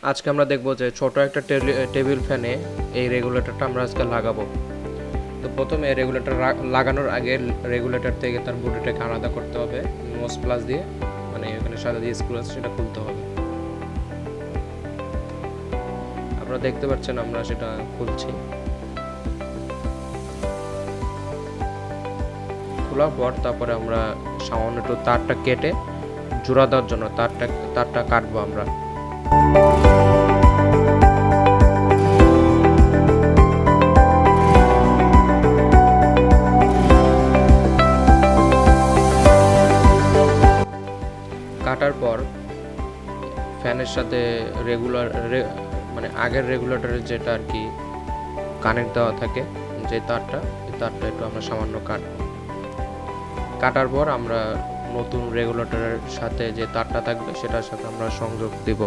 আজকে আমরা দেখব যে ছোট একটা টেবিল ফ্যানে এই রেগুলেটরটা আমরা আজকে লাগাবো। তো প্রথমে রেগুলেটর লাগানোর আগে রেগুলেটর থেকে তার বডিটাকে আলাদা করতে হবে নোজ প্লাস দিয়ে, মানে এখানে সাদা দিয়ে স্ক্রু আছে সেটা খুলতে হবে। আপনারা দেখতে পাচ্ছেন আমরা সেটা খুলছি। খোলার পর তারপরে আমরা সামান্য একটু তারটা কেটে জোড়া দেওয়ার জন্য তারটা কাটবো আমরা। কাটার পর ফ্যানের সাথে মানে আগের রেগুলেটরের যেটা আর কি কানেক্ট দেওয়া থাকে যে তারটা, এই তারটা একটু আমরা সামান্য কাটার পর আমরা নতুন রেগুলেটরের সাথে যে তারটা থাকবে সেটার সাথে আমরা সংযোগ দিব।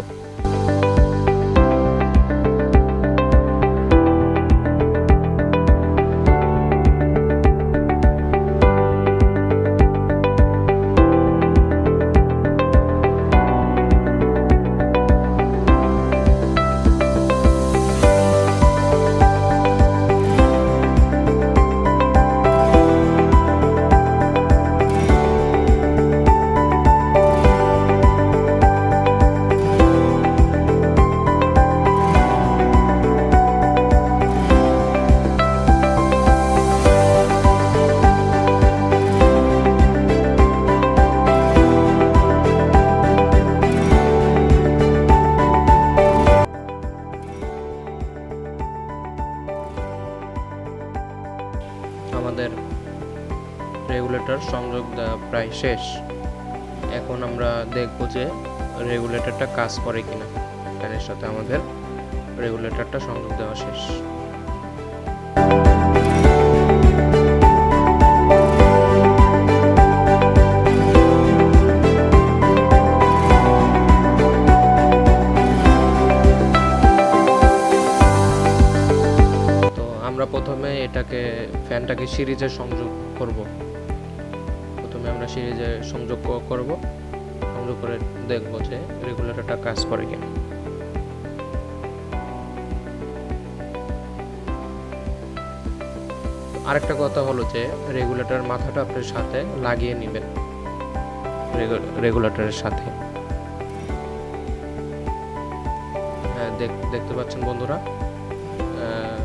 আমাদের রেগুলেটর সংযোগ দেওয়া প্রায় শেষ। এখন আমরা দেখব যে রেগুলেটরটা কাজ করে কিনা। ফ্যানের সাথে আমাদের রেগুলেটরটা সংযোগ দেওয়া শেষ। আমরা প্রথমে ফ্যানটাকে সিরিজে সংযোগ করব। প্রথমে আমরা সিরিজে সংযোগ করব, সংযোগ করে দেখব যে রেগুলেটরটা কাজ করে কিনা। আরেকটা কথা হলো যে রেগুলেটর মাথাটা আপনার সাথে লাগিয়ে নেবেন রেগুলেটরের সাথে। হ্যাঁ, দেখতে পাচ্ছেন বন্ধুরা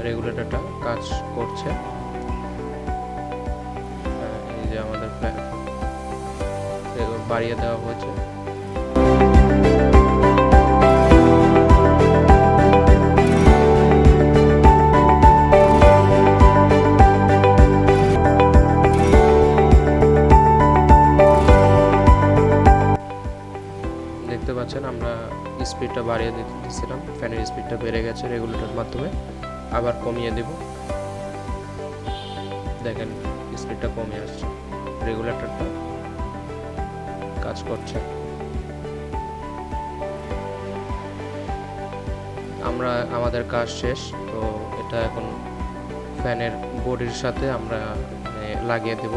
রেগুলেটরটা কাজ করছে। এই যে আমাদের ফ্যান বাড়িয়ে দেওয়া হয়েছে। দেখতে পাচ্ছেন আমরা স্পিডটা বাড়িয়ে দিতেছিলাম, ফ্যানের স্পিডটা বেড়ে গেছে রেগুলেটরের মাধ্যমে। আবার কমিয়ে দেব, দেখেন স্পিডটা কমে আসছে, রেগুলেটরটা কাজ করছে। আমাদের কাজ শেষ। তো এটা এখন ফ্যানের বডির সাথে আমরা লাগিয়ে দেব।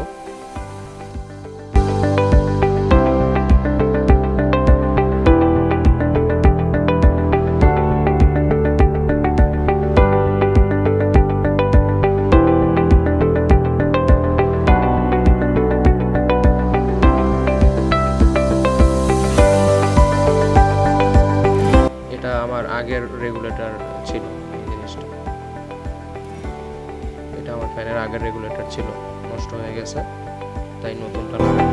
আমার আগের রেগুলেটর ছিল, এই জিনিসটা, এটা আমার ফ্যানের আগের রেগুলেটর ছিল, নষ্ট হয়ে গেছে, তাই নতুনটা লাগাই।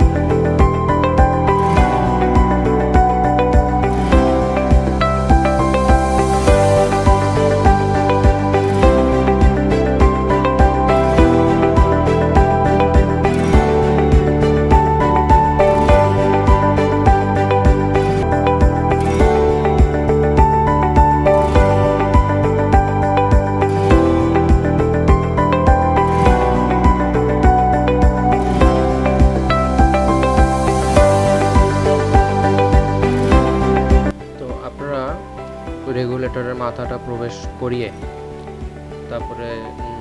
রেগুলেটরের মাথাটা প্রবেশ করিয়ে তারপরে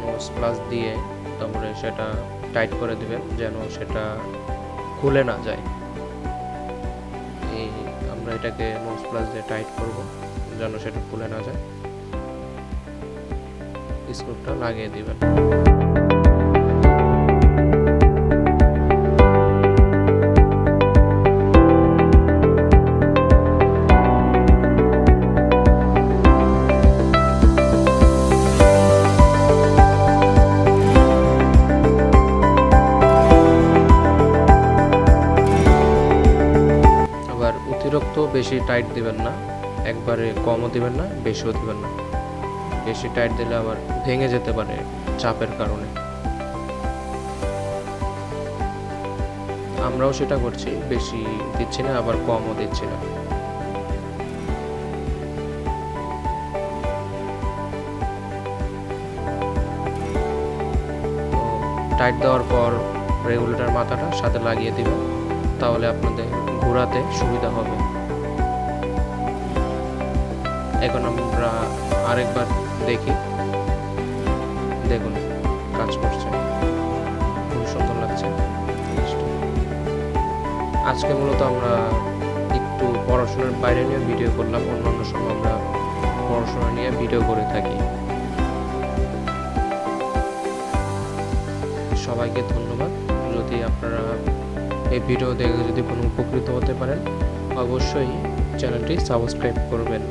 নোজ প্লাস দিয়ে তারপরে সেটা টাইট করে দিবেন যেন সেটা খুলে না যায়। আমরা এটাকে নোজ প্লাস দিয়ে টাইট করব যেন সেটা খুলে না যায়। স্ক্রুটা লাগিয়ে দিবেন। অতিরিক্ত বেশি টাইট দিবেন না, একবারে কমও দিবেন না, বেশিও দিবেন না। বেশি টাইট দিলে আবার ভেঙে যেতে পারে চাপের কারণে। আমরাও সেটা করছি, বেশি দিচ্ছি না আবার কমও দিচ্ছি না। টাইট দেওয়ার পর রেগুলেটর মাথাটা সাথে লাগিয়ে দিবেন, তাহলে আপনাদের ঘোরাতে সুবিধা হবে। এখন আমরা আরেকবার দেখি, দেখুন কাজ করছে, খুব সুন্দর লাগছে। আজকে মূলত আমরা একটু পড়াশোনার বাইরে নিয়ে ভিডিও করলাম, অন্যান্য সময় আমরা পড়াশোনা নিয়ে ভিডিও করে থাকি। সবাইকে ধন্যবাদ। যদি আপনারা এই ভিডিও দেখে যদি কোনো উপকৃত হতে পারেন, অবশ্যই চ্যানেলটি সাবস্ক্রাইব করবেন।